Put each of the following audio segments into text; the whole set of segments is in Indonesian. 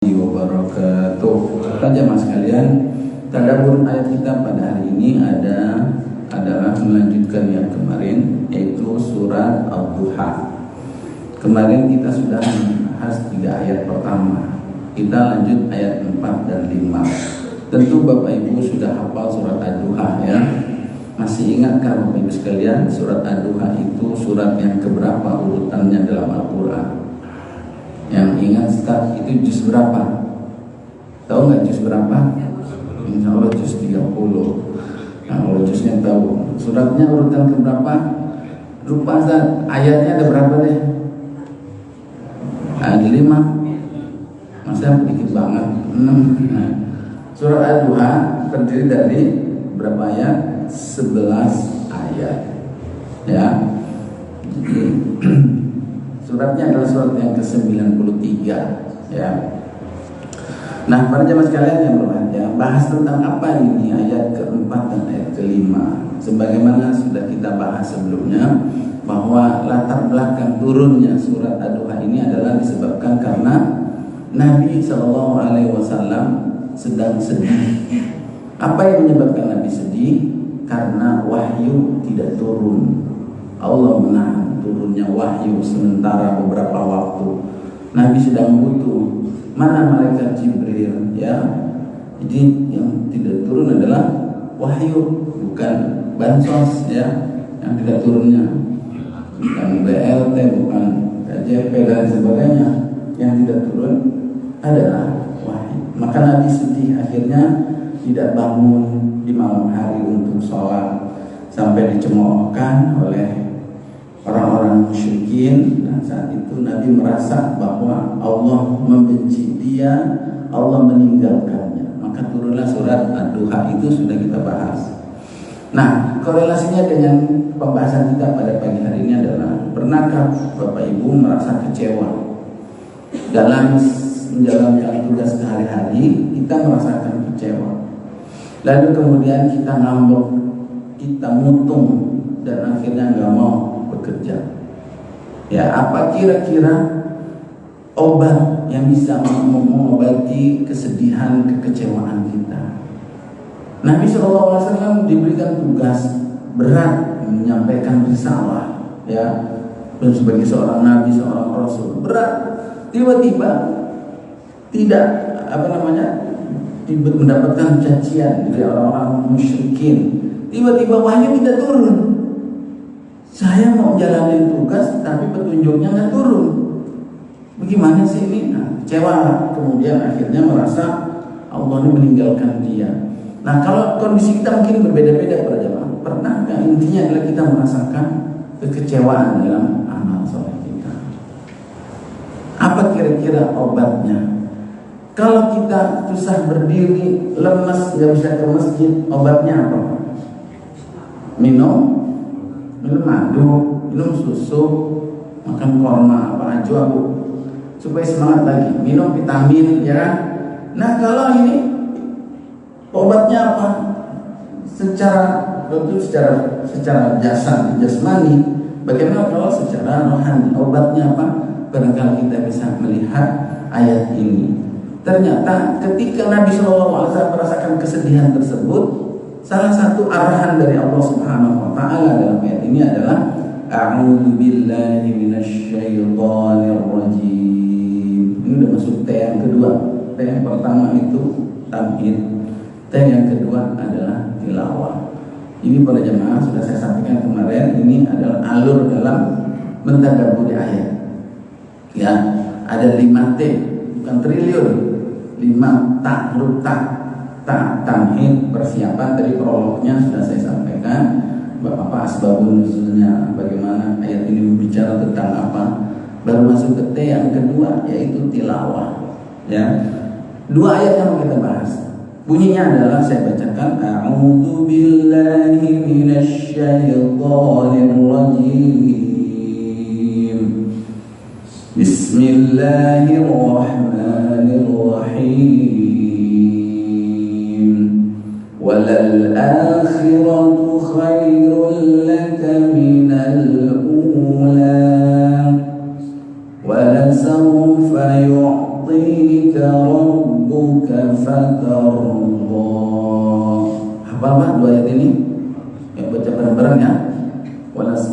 Wabarakatuh. Jamaah sekalian, tadabbur ayat kita pada hari ini adalah melanjutkan yang kemarin, yaitu surat Al-Duha. Kemarin kita sudah membahas 3 ayat pertama. Kita lanjut ayat 4 dan 5. Tentu Bapak Ibu sudah hafal surat Al-Duha ya. Masih ingatkah Bapak Ibu sekalian, surat Al-Duha itu surat yang keberapa urutannya dalam Al-Quran? Yang ingat Ustaz, itu juz berapa? Tahu nggak juz berapa? Insya Allah juz 30. Nah, kalau juznya tahu. Suratnya urutan keberapa? Lupa Ustaz, ayatnya ada berapa deh? Ada 5. Masa sedikit banget? 6. Nah, surat Al-Duha terdiri dari berapa ayat? 11 ayat. Ya. Jadi suratnya adalah surat yang ke-93 ya. Nah, para jemaah sekalian yang berbahagia, bahas tentang apa ini ayat ke-4 dan ayat ke-5. Sebagaimana sudah kita bahas sebelumnya, bahwa latar belakang turunnya surat Ad-Duha ini adalah disebabkan karena Nabi SAW sedang sedih. Apa yang menyebabkan Nabi sedih? Karena wahyu tidak turun. Allah menahan turunnya wahyu sementara beberapa waktu. Nabi sedang butuh. Mana malaikat Jibril ya? Jadi yang tidak turun adalah wahyu, bukan bansos ya. Yang tidak turunnya bukan BLT, bukan KJP dan sebagainya. Yang tidak turun adalah wahyu. Maka Nabi sedih, akhirnya tidak bangun di malam hari untuk sholat, sampai dicemoohkan oleh orang-orang musyrikin. Dan saat itu Nabi merasa bahwa Allah membenci dia, Allah meninggalkannya. Maka turunlah surat Ad-Duha, itu sudah kita bahas. Nah, korelasinya dengan pembahasan kita pada pagi hari ini adalah, pernahkah Bapak Ibu merasa kecewa dalam menjalankan tugas sehari-hari? Kita merasakan kecewa, lalu kemudian kita ngambek, kita mutung, dan akhirnya nggak mau bekerja. Ya, apa kira-kira obat yang bisa mengobati kesedihan, kekecewaan kita? Nabi SAW diberikan tugas berat menyampaikan risalah, ya, dan sebagai seorang nabi, seorang rasul berat. Tiba-tiba tidak mendapatkan cacian dari orang-orang musyrikin. Tiba-tiba wahyu tidak turun. Saya mau jalanin tugas tapi petunjuknya nggak turun. Bagaimana sih ini? Nah, kecewa. Kemudian akhirnya merasa Allah ini meninggalkan dia. Nah, kalau kondisi kita mungkin berbeda-beda para jemaah. Pernahkah, intinya adalah kita merasakan kekecewaan dalam amal soleh kita? Apa kira-kira obatnya? Kalau kita susah berdiri, lemas, nggak bisa ke masjid, obatnya apa? Minum madu, minum susu, makan korma, apa aja Bu, supaya semangat lagi. Minum vitamin ya. Nah, kalau ini obatnya apa? Secara jasmani. Bagaimana kalau secara rohani? Obatnya apa? Barangkali kita bisa melihat ayat ini. Ternyata ketika Nabi SAW merasakan kesedihan tersebut, salah satu arahan dari Allah Subhanahu wa taala dalam ayat ini adalah a'udzu billahi minasyaitonir rajim. Ini udah masuk T yang kedua. T yang pertama itu tamhid. T yang kedua adalah tilawah. Ini para jemaah sudah saya sampaikan kemarin, ini adalah alur dalam mentadabburi ayat. Ya, ada 5 T, bukan triliun. 5 tak, huruf tak, tamhid, persiapan. Dari prolognya sudah saya sampaikan apa asbabun nuzulnya, bagaimana ayat ini berbicara tentang apa. Baru masuk ke T yang kedua, yaitu tilawah. Ya, 2 ayat yang kita bahas. Bunyinya adalah, saya bacakan, a'udzu billahi minasyaitonir rajim. Bismillahirrahmanirrahim. Walal akhiratu khairul laka minal ula. Walasawfa yu'tika rabbuka fatarda. Hafal Pak dua ayat ini? Ya, baca bareng-bareng ya.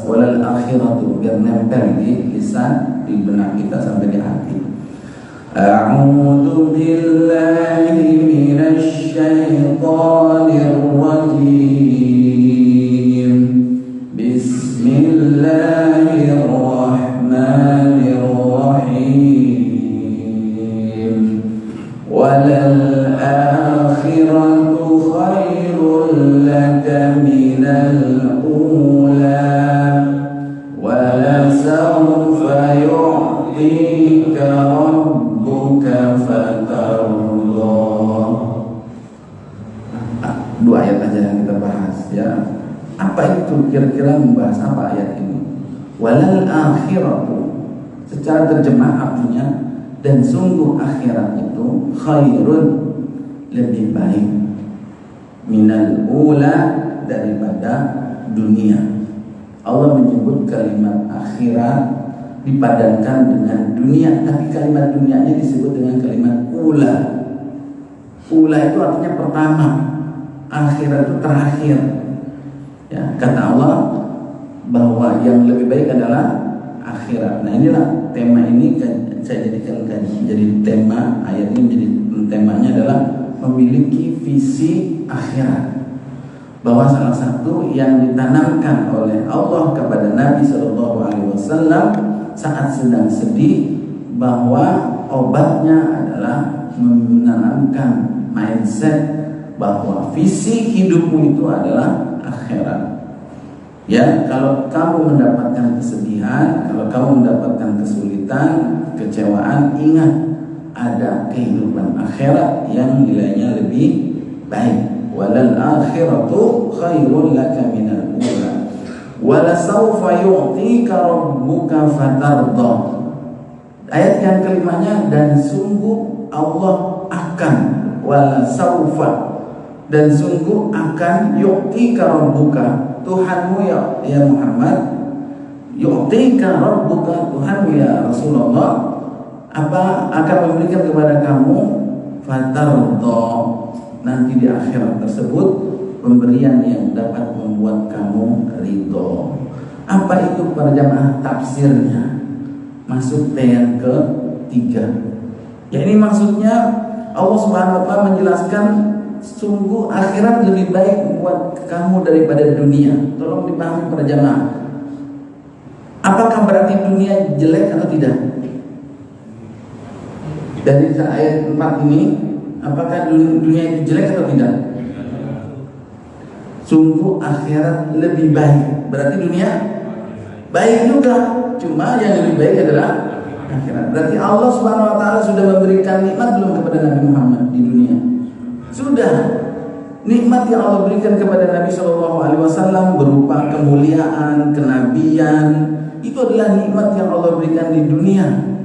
Walal akhiratu, biar nempel di lisan, di benak kita sampai di hati. A'udzu billahi minasy syaithanir rajim. Bismillahirrahmanirrahim. Walal akhiratu khairul laka minal ula. Walasawfa yu'tika rabbuka fatarda. Dua ayat aja yang kita bahas ya. Apa itu kira-kira membahas apa ayat ini? Walal akhiratu, secara terjemah artinya, dan sungguh akhirat itu khairun, lebih baik, minal ula, daripada dunia. Allah menyebut kalimat akhirat dipadankan dengan dunia, tapi kalimat dunianya disebut dengan kalimat ula. Ula itu artinya pertama, akhirat itu terakhir. Ya, kata Allah bahwa yang lebih baik adalah akhirat. Nah, inilah tema ini saya jadikan jadi tema ayat ini, jadi temanya adalah memiliki visi akhirat. Bahwa salah satu yang ditanamkan oleh Allah kepada Nabi SAW saat sedang sedih, bahwa obatnya adalah menanamkan mindset bahwa visi hidupmu itu adalah akhirat. Ya, kalau kamu mendapatkan kesedihan, kalau kamu mendapatkan kesulitan, kekecewaan, ingat ada kehidupan akhirat yang nilainya lebih baik. Walal akhiratu khairul laka minal ula. Wala sawfa yu'tika rabbuka fatarda. Ayat yang kelimanya, dan sungguh Allah akan, wala sawfa, dan sungguh akan, yu'tika rabbuka, Tuhanmu ya Muhammad, yu'tika rabbuka, Tuhanmu ya Rasulullah, apa akan memberikan kepada kamu fatarda, nanti di akhirat tersebut pemberian yang dapat membuat kamu ridho. Apa itu para jamaah tafsirnya? Masuk yang ketiga. Ya, ini maksudnya Allah Subhanahu wa taala menjelaskan sungguh akhirat lebih baik buat kamu daripada dunia. Tolong dipahami para jamaah. Apakah berarti dunia jelek atau tidak? Dari ayat 4 ini, apakah dunia itu jelek atau tidak? Sungguh akhirat lebih baik. Berarti dunia baik juga, cuma yang lebih baik adalah akhirat. Berarti Allah Subhanahu wa taala sudah memberikan nikmat belum kepada Nabi Muhammad di dunia? Sudah. Nikmat yang Allah berikan kepada Nabi SAW berupa kemuliaan, kenabian, itu adalah nikmat yang Allah berikan di dunia.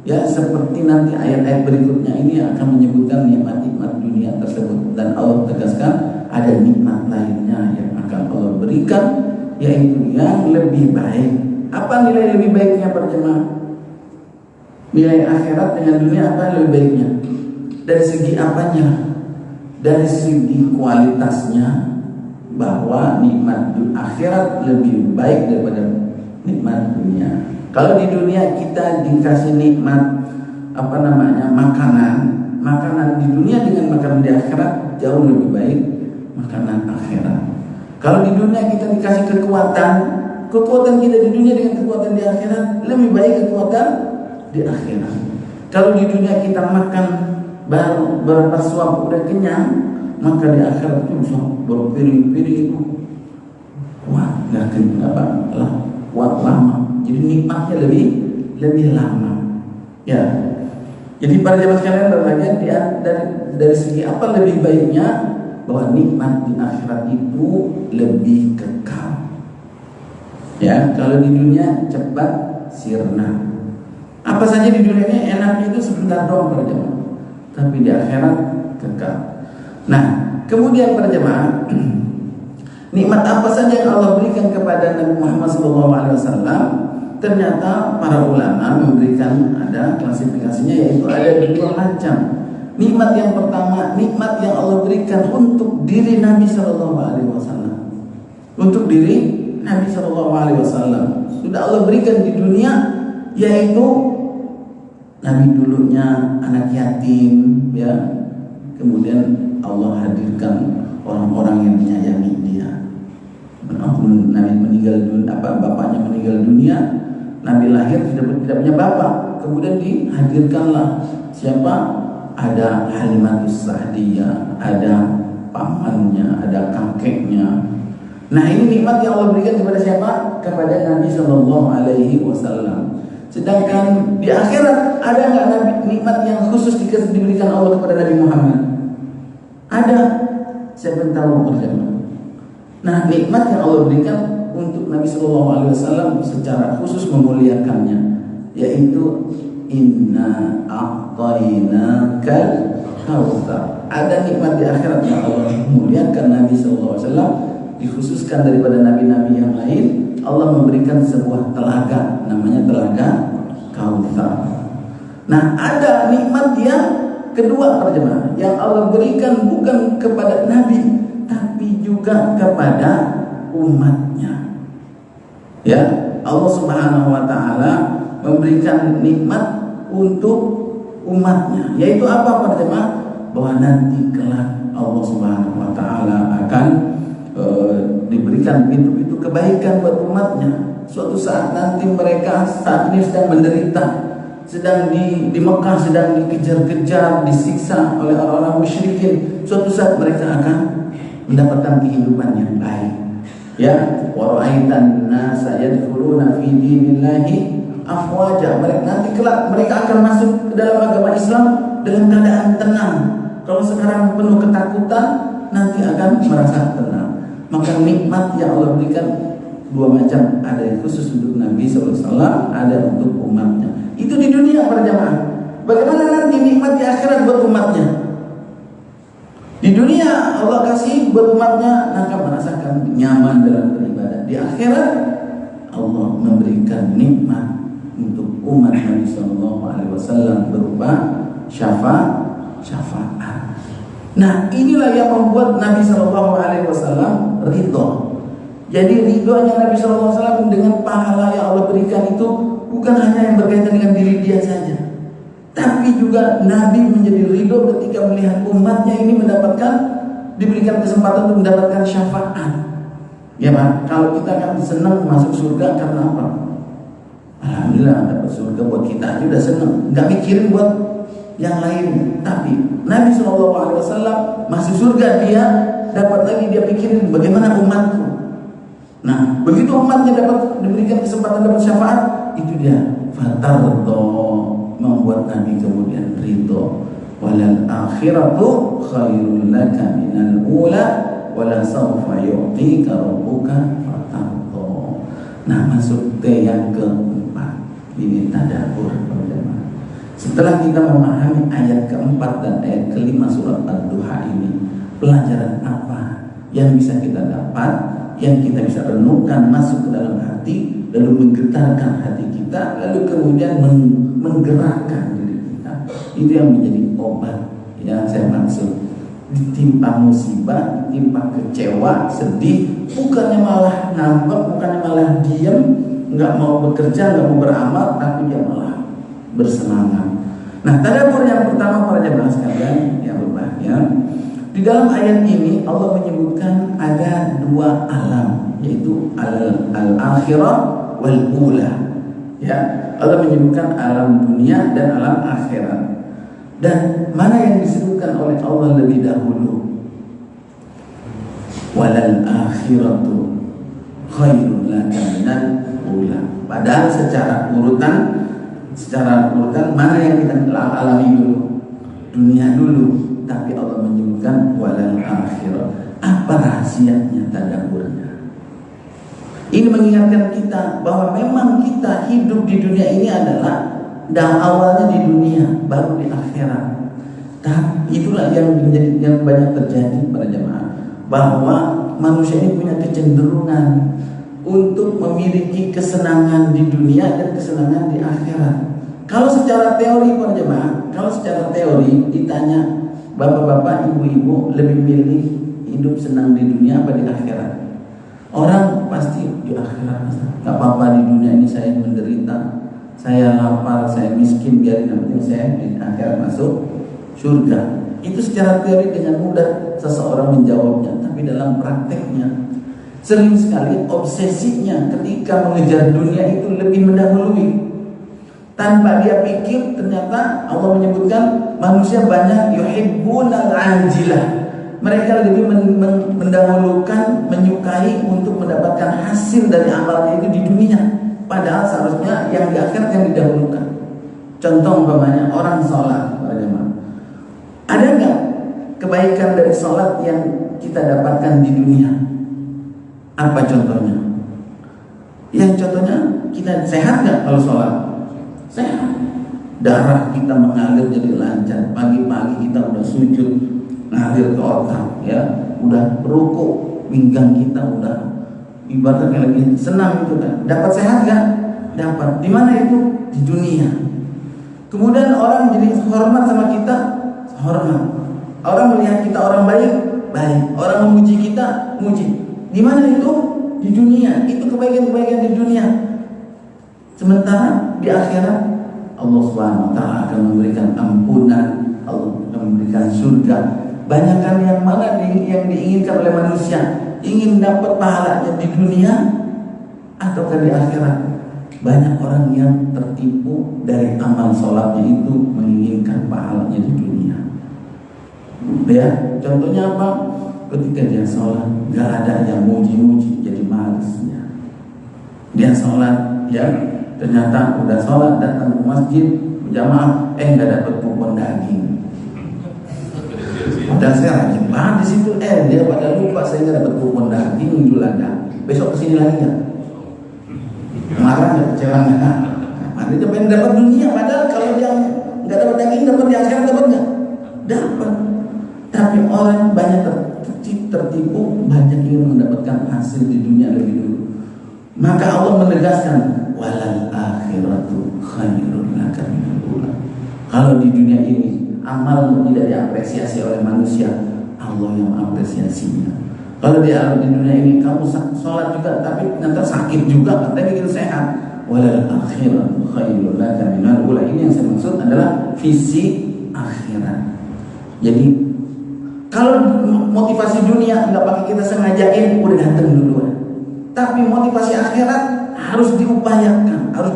Ya, seperti nanti ayat-ayat berikutnya ini akan menyebutkan nikmat-nikmat dunia tersebut, dan Allah tegaskan ada nikmat lainnya yang akan Allah berikan, yaitu yang lebih baik. Apa nilai lebih baiknya para jemaah? Nilai akhirat dengan dunia apa yang lebih baiknya? Dari segi apanya? Dari segi kualitasnya, bahwa nikmat akhirat lebih baik daripada nikmat dunia. Kalau di dunia kita dikasih nikmat makanan di dunia dengan makanan di akhirat jauh lebih baik makanan akhirat. Kalau di dunia kita dikasih kekuatan kita di dunia dengan kekuatan di akhirat lebih baik kekuatan di akhirat. Kalau di dunia kita makan baru berapa suap udah kenyang, maka di akhirat itu bisa berpiring-piring itu kuat, kuat lama. Jadi nikmatnya lebih lama. Ya. Jadi para jemaah sekalian berbahagia, dari segi apa lebih baiknya, bahwa nikmat di akhirat itu lebih kekal. Ya, kalau di dunia cepat sirna. Apa saja di dunia ini enaknya itu sebentar doang para jemaah. Tapi di akhirat kekal. Nah, kemudian para jemaah, nikmat apa saja yang Allah berikan kepada Nabi Muhammad SAW? Ternyata para ulama memberikan ada klasifikasinya, yaitu ada dua macam Nikmat yang pertama, nikmat yang Allah berikan untuk diri Nabi Shallallahu Alaihi Wasallam. Untuk diri Nabi Shallallahu Alaihi Wasallam sudah Allah berikan di dunia, yaitu Nabi dulunya anak yatim, ya. Kemudian Allah hadirkan orang-orang yang menyayangi dia. Nabi meninggal dunia, bapaknya meninggal dunia, Nabi lahir tidak punya bapak. Kemudian dihadirkanlah siapa? Ada Halimatus Sa'diyah, ada pamannya, ada kakeknya. Nah, ini nikmat yang Allah berikan kepada siapa? Kepada Nabi Shallallahu Alaihi Wasallam. Sedangkan di akhirat ada nggak Nabi nikmat yang khusus diberikan Allah kepada Nabi Muhammad? Ada. Siapa yang tahu berjamaah? Nah, nikmat yang Allah berikan untuk Nabi Shallallahu Alaihi Wasallam secara khusus memuliakannya, yaitu Inna a'tainakal kautsar. Ada nikmat di akhirat yang Allah muliakan Nabi Shallallahu Alaihi Wasallam, dikhususkan daripada nabi-nabi yang lain. Allah memberikan sebuah telaga, namanya telaga Kautsar. Nah, ada nikmat yang kedua para jemaah, yang Allah berikan bukan kepada Nabi, tapi juga kepada umatnya. Ya, Allah Subhanahu Wa Taala memberikan nikmat untuk umatnya, yaitu apa para jemaah? Bahwa nanti kelak Allah Subhanahu Wa Taala akan diberikan pintu-pintu kebaikan buat umatnya. Suatu saat nanti mereka saat ini sedang menderita, sedang di Mekah sedang dikejar-kejar, disiksa oleh orang-orang musyrikin. Suatu saat mereka akan mendapatkan kehidupan yang baik. Ya, wa ra'aitan nasa yadkhuluna fi dinillahi afwaja. Nanti kelak mereka akan masuk ke dalam agama Islam dalam keadaan tenang. Kalau sekarang penuh ketakutan, nanti akan merasa tenang. Maka nikmat yang Allah berikan dua macam, ada yang khusus untuk Nabi SAW, ada untuk umatnya. Itu di dunia para jamaah. Bagaimana nanti nikmat di akhirat buat umatnya? Di dunia Allah kasih buat umatnya, akan merasakan nyaman dalam beribadah. Di akhirat Allah memberikan nikmat untuk umat Nabi SAW berupa syafaat. Nah, inilah yang membuat Nabi SAW ridho. Jadi ridhonya Nabi SAW dengan pahala yang Allah berikan itu bukan hanya yang berkaitan dengan diri dia saja, tapi juga Nabi menjadi ridho ketika melihat umatnya ini diberikan kesempatan untuk mendapatkan syafaat. Ya Pak, kalau kita kan senang masuk surga karena apa? Alhamdulillah dapat surga, buat kita aja udah senang, nggak mikirin buat yang lain. Tapi Nabi SAW masuk surga, dia dapat lagi dia pikirin bagaimana umatku. Nah, begitu umatnya dapat diberikan kesempatan dapat syafaat, itu dia fatardo, membuat Nabi kemudian ridho. Walal akhiratu khairul laka minal ula wala sawfa yu'tika rabbuka fatardo. Nah, masuk ke yang keempat, ini tadabbur. Setelah kita memahami ayat keempat dan ayat kelima surat Ad-Duha ini, pelajaran apa yang bisa kita dapat, yang kita bisa renungkan masuk ke dalam hati, lalu menggetarkan hati kita, lalu kemudian menggerakkan diri kita. Itu yang menjadi obat yang saya maksud. Ditimpa musibah, ditimpa kecewa, sedih, bukannya malah ngambek, bukannya malah diam, nggak mau bekerja, nggak mau beramal, tapi dia malah bersemangat. Nah, tadabbur yang pertama para jemaah sekalian yang berbahagia, di dalam ayat ini Allah menyebutkan ada dua alam, yaitu al-akhirah wal ula. Ya, Allah menyebutkan alam dunia dan alam akhirat. Dan mana yang disebutkan oleh Allah lebih dahulu? Walal akhiratu khairul laka minal ula. Padahal secara urutan mana yang kita alami dulu? Dunia dulu. Tapi Allah menyebutkan walal akhirah. Apa rahasianya tadabburnya? Ini mengingatkan kita bahwa memang kita hidup di dunia ini adalah awalnya di dunia, baru di akhirat. Tapi itulah yang banyak terjadi pada jemaah, bahwa manusia ini punya kecenderungan untuk memiliki kesenangan di dunia dan kesenangan di akhirat. Kalau secara teori para jemaah, kalau secara teori ditanya bapak-bapak, ibu-ibu lebih milih hidup senang di dunia apa di akhirat? Orang pasti di akhirat. Gak apa-apa di dunia ini saya menderita, saya lapar, saya miskin, biarin, yang penting saya di akhirat masuk surga. Itu secara teori dengan mudah seseorang menjawabnya, tapi dalam prakteknya sering sekali obsesinya ketika mengejar dunia itu lebih mendahului. Tanpa dia pikir, ternyata Allah menyebutkan manusia banyak yuhibbunal ajilah. Mereka lebih mendahulukan, menyukai untuk mendapatkan hasil dari amalnya itu di dunia. Padahal seharusnya yang di akhirat yang didahulukan. Contoh umpamanya orang sholat, ada nggak kebaikan dari sholat yang kita dapatkan di dunia? Apa contohnya? Yang contohnya kita sehat nggak kalau sholat? Sehat. Darah kita mengalir jadi lancar. Pagi-pagi kita udah sujud, ngalir ke otak, ya. Udah rukuk, pinggang kita udah ibaratnya lagi senam itu kan. Dapat sehat nggak? Dapat. Di mana itu? Di dunia. Kemudian orang jadi hormat sama kita, hormat. Orang melihat kita orang baik, baik. Orang memuji kita, muji. Di mana itu? Di dunia. Itu kebaikan-kebaikan di dunia. Sementara di akhirat Allah Subhanahu wa taala akan memberikan ampunan, Allah akan memberikan surga. Banyakkan yang mana yang diinginkan oleh manusia, ingin dapat pahalanya di dunia ataukah di akhirat? Banyak orang yang tertipu dari amal sholatnya itu menginginkan pahalanya di dunia. Ya, contohnya apa? Ketika dia sholat, gak ada yang muji-muji, jadi malesnya. Dia sholat, ya, ternyata udah sholat, datang ke masjid berjamaah, gak dapat kupon daging. Padahal saya rajin banget di situ, dia pada lupa saya gak dapat kupon daging Idul Adha. Besok kesini lagi ya. Marah nggak, kecewa nggak? Nanti dia pengen dapat dunia, padahal kalau dia nggak dapat daging, dapat di akhirat dapat nggak? Dapat. Tapi orang banyak tertipu, banyak ingin mendapatkan hasil di dunia lebih dulu. Maka Allah menegaskan, walal akhiratu khairun laka minal ula. Kalau di dunia ini amal tidak diapresiasi oleh manusia, Allah yang mengapresiasinya. Kalau di dunia ini kamu sholat juga tapi nanti sakit juga, katanya bikin sehat. Walal akhiratu khairun laka minal ula. Ini yang saya maksud adalah visi akhirat. Jadi kalau motivasi dunia nggak pakai kita sengajain, udah datang duluan. Tapi motivasi akhirat harus diupayakan, harus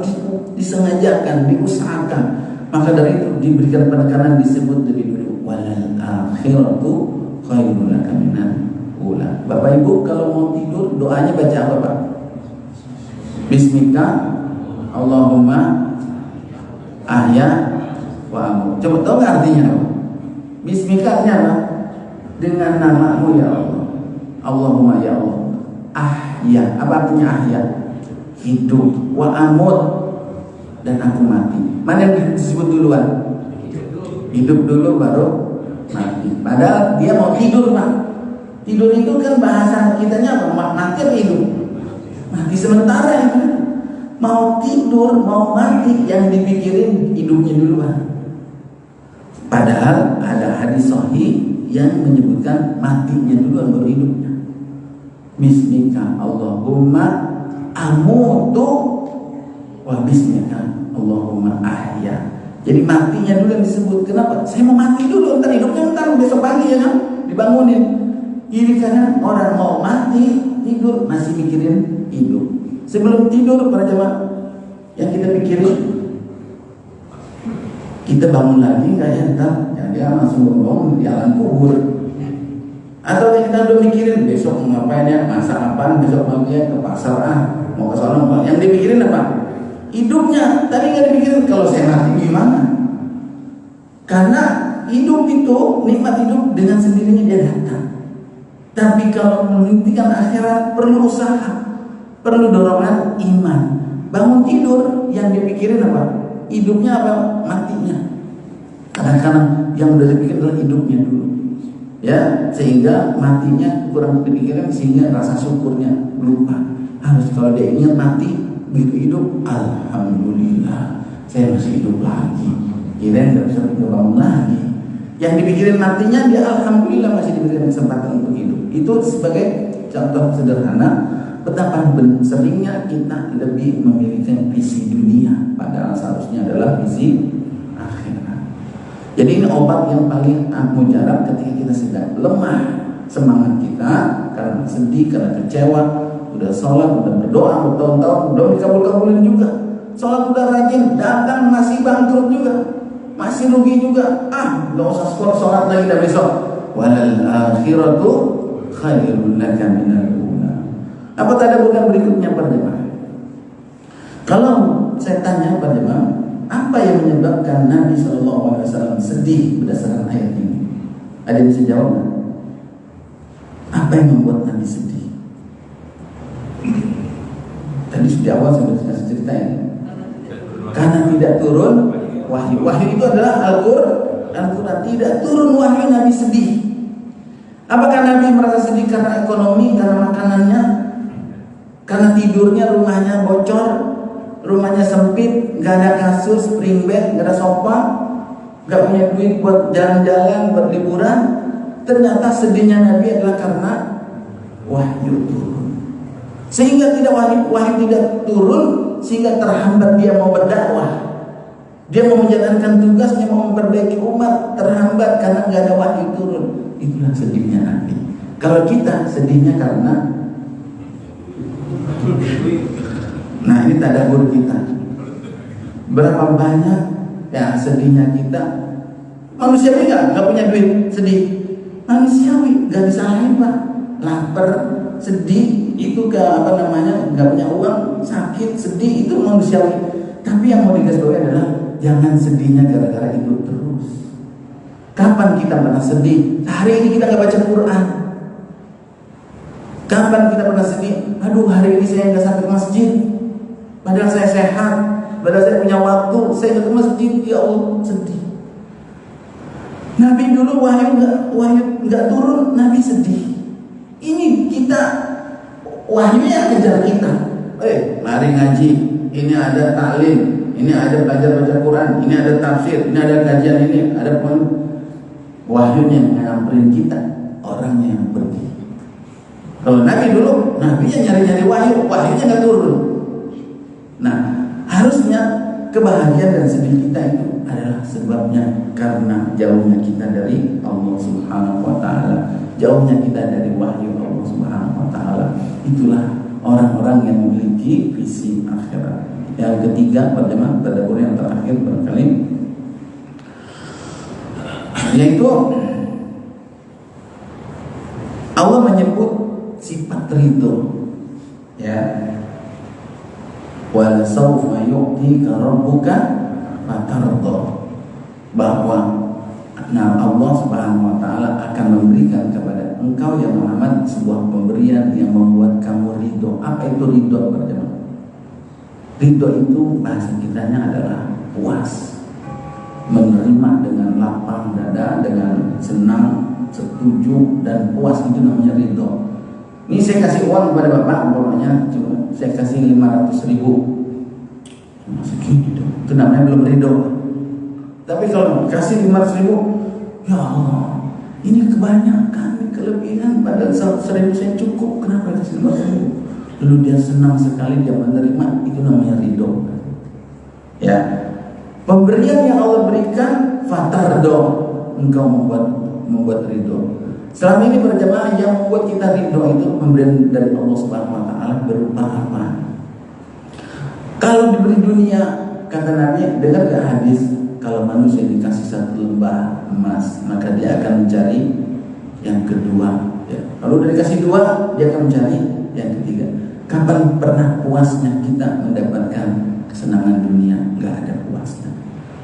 disengajakan, diusahakan. Maka dari itu diberikan penekanan, disebut lebih dulu walal akhiratu khairun laka minal ula. Bapak Ibu kalau mau tidur doanya baca apa Pak? Bismika Allahumma ahya wa amut. Coba tahu nggak artinya apa? Bismika artinya apa? Dengan namamu ya Allah. Allahumma ya Allah. Ahya, apa artinya ahya? Hidup. Wa amut, dan aku mati. Mana yang disebut duluan? Hidup dulu baru mati. Padahal dia mau tidur Pak. Tidur itu kan bahasa kitanya apa? Mati apa hidup? Mati sementara itu. Mau tidur, mau mati, yang dipikirin hidupnya duluan. Padahal ada hadis sahih yang menyebutkan matinya duluan baru hidupnya. Bismika Allahumma amutu wa bismika Allahumma ahya. Jadi matinya dulu yang disebut. Kenapa? Saya mau mati dulu, ntar hidupnya ntar besok pagi ya kan dibangunin. Ini karena orang mau mati, tidur masih mikirin hidup. Sebelum tidur para jemaah, yang kita pikirin, kita bangun lagi nggak ya ntar? Ya dia langsung bangun di alam kubur. Atau kita udah mikirin besok mau ngapain ya, masak apaan besok pagi ya, ke pasar mau ke sana. Yang dipikirin apa? Hidupnya. Tapi nggak dipikirin kalau saya mati gimana? Karena hidup itu, nikmat hidup dengan sendirinya dia datang. Tapi kalau menghentikan akhirat perlu usaha, perlu dorongan iman. Bangun tidur yang dipikirin apa? Hidupnya apa? Matinya. Kadang-kadang yang udah dipikirin adalah hidupnya dulu, ya, sehingga matinya kurang dipikirin, sehingga rasa syukurnya lupa. Harus kalau dia ingin mati begitu hidup, alhamdulillah saya masih hidup lagi, kirain nggak bisa bangun lagi. Yang dipikirin matinya, dia alhamdulillah masih diberikan kesempatan untuk hidup. Itu sebagai contoh sederhana betapa seringnya kita lebih memiliki visi dunia, padahal seharusnya adalah visi akhirat. Jadi ini obat yang paling mujarab ketika kita sedang lemah semangat kita karena sedih, karena kecewa. Udah sholat, udah berdoa bertahun-tahun, belum dikabul-kabulin juga. Sholat udah rajin, datang masih bangkrut juga, masih rugi juga. Gak usah sholat lagi dah besok. Walal akhiratu khairul laka minal ula. Apa tanda bukan berikutnya para jemaah? Kalau saya tanya para jemaah, apa yang menyebabkan Nabi SAW sedih berdasarkan ayat ini? Ada yang bisa jawab? Apa yang membuat Nabi sedih? Tadi di awal saya sudah ceritain. Karena tidak turun wahyu. Wahyu itu adalah Al-Quran. Tidak turun wahyu, Nabi sedih. Apakah Nabi merasa sedih karena ekonomi, karena makanannya, karena tidurnya rumahnya bocor, rumahnya sempit, gak ada kasur, spring bed, gak ada sofa, gak punya duit buat jalan-jalan, buat liburan? Ternyata sedihnya Nabi adalah karena wahyu turun. Sehingga tidak wahyu tidak turun, sehingga terhambat dia mau berdakwah. Dia mau menjalankan tugasnya, mau memperbaiki umat, terhambat karena nggak ada wahyu turun. Itulah sedihnya Nabi. Kalau kita sedihnya karena, nah ini tadabbur kita. Berapa banyak ya sedihnya kita? Manusiawi nggak punya duit sedih. Manusiawi, nggak bisa lain Pak. Lapar, sedih, itu nggak punya uang, sakit, sedih, itu manusiawi. Tapi yang mau digarisbawahi adalah jangan sedihnya gara-gara itu terus. Kapan kita pernah sedih? Hari ini kita nggak baca Quran. Kapan kita pernah sedih? Aduh, hari ini saya nggak sampai ke masjid, padahal saya sehat, padahal saya punya waktu, saya nggak ke masjid. Ya Allah, sedih. Nabi dulu wahyu nggak turun, Nabi sedih. Ini kita wahyunya kejar kita. Mari ngaji. Ini ada taklim, ini ada belajar baca Quran, ini ada tafsir, ini ada kajian, ini ada wahyunya yang nyamperin kita, orangnya yang pergi. Kalau Nabi dulu, Nabinya nyari-nyari wahyunya nggak turun. Nah, harusnya kebahagiaan dan sedih kita itu adalah sebabnya karena jauhnya kita dari Allah Subhanahu wa taala, jauhnya kita dari wahyu Allah Subhanahu wa taala. Itulah orang-orang yang memiliki visi akhirat. Yang ketiga, pertama tadabbur yang terakhir barangkali, yaitu Allah menyebut sifat ridho, ya. Wala sawfa yu'tika rabbuka fatarda, bahwa Allah Subhanahu wa taala akan memberikan kepada engkau ya Muhammad sebuah pemberian yang membuat kamu ridho. Apa itu ridho, berjemaah? Ridho itu bahasa kitanya adalah puas, menerima dengan lapang dada, dengan senang, setuju dan puas, itu namanya ridho. Ini saya kasih uang kepada bapak, umpamanya cuma saya kasih 500.000, segini dong, itu namanya belum ridho. Tapi kalau kasih 500.000, ya Allah, ini kebanyakan, ini kelebihan, padahal 100.000 saya cukup, kenapa kasih 500.000? Lalu dia senang sekali, dia menerima, itu namanya ridho. Ya, pemberian yang Allah berikan, fatardo, engkau membuat ridho. Selama ini berjamaah yang membuat kita ridho itu pemberian dari Allah Subhanahu wa taala berupa apa? Kalau diberi dunia, kata Nabi, dengar gak hadis, kalau manusia dikasih satu lembah emas, maka dia akan mencari yang kedua, ya. Kalau udah dikasih dua, dia akan mencari yang ketiga. Kapan pernah puasnya kita mendapatkan kesenangan dunia? Gak ada puasnya.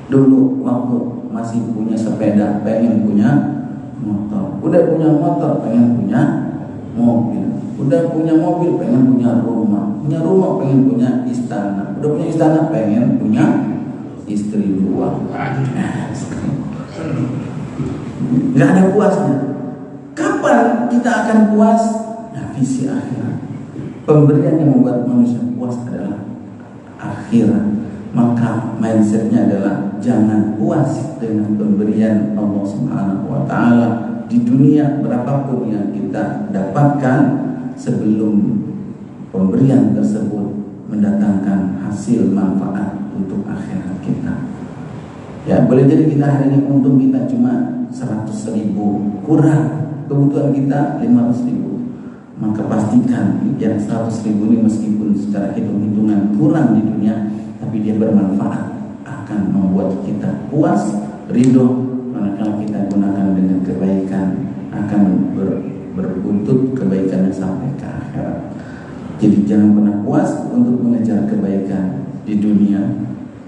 Dulu waktu masih punya sepeda, pengen punya motor. Udah punya motor, pengen punya mobil. Udah punya mobil, pengen punya rumah. Punya rumah, pengen punya istana. Udah punya istana, pengen punya istri dua. Gak ada puasnya. Kapan kita akan puas? Nah, visi akhirat. Pemberian yang membuat manusia puas adalah akhirat. maka mindsetnya adalah jangan puas dengan pemberian Allah Subhanahu wa Ta'ala di dunia berapapun yang kita dapatkan sebelum pemberian tersebut mendatangkan hasil manfaat untuk akhirat kita. Ya, boleh jadi kita hari ini untung kita cuma 100.000, kurang kebutuhan kita 500.000. Maka pastikan yang 100.000 ini meskipun secara hitung-hitungan kurang di dunia, tapi dia bermanfaat, akan membuat kita puas, ridho. Manakala kita gunakan dengan kebaikan, akan berbuntut kebaikan yang sampai ke akhirat. Jadi jangan pernah puas untuk mengejar kebaikan di dunia,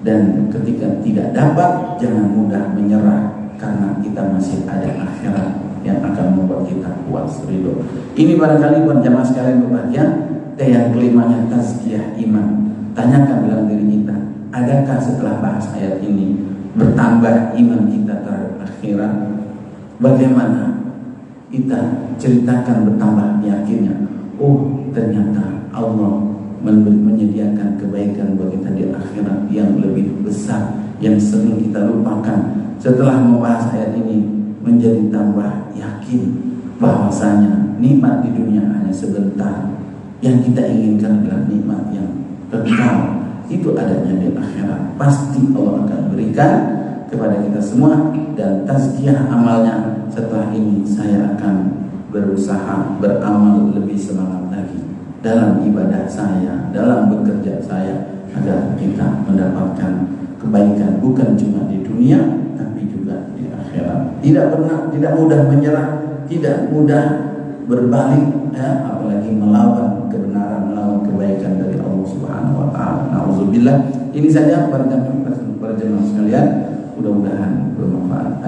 dan ketika tidak dapat jangan mudah menyerah, karena kita masih ada akhirat yang akan membuat kita puas, ridho. Ini barangkali buat jamaah sekalian berbahagia. Yang kelimanya tazkiyah iman. Tanyakan dalam diri kita, adakah setelah bahas ayat ini bertambah iman kita terhadap akhirat? Bagaimana kita ceritakan bertambah yakinnya? Oh, ternyata Allah menyediakan kebaikan buat kita di akhirat yang lebih besar, yang sering kita lupakan. Setelah membahas ayat ini, menjadi tambah yakin bahwasanya nikmat di dunia hanya sebentar. Yang kita inginkan adalah nikmat yang kekal, itu adanya di akhirat. Pasti Allah akan berikan kepada kita semua. Dan tazkiyah amalnya, setelah ini saya akan berusaha beramal lebih semangat lagi dalam ibadah saya, dalam bekerja saya, agar kita mendapatkan kebaikan bukan cuma di dunia tapi juga di akhirat. Tidak mudah menyerah, tidak mudah berbalik, ya, apalagi melawan kebenaran, melawan kebaikan dari Allah Subhanahu wa Ta'ala. Nauzubillah. Ini saja para jemaah sekalian, mudah-mudahan bermanfaat.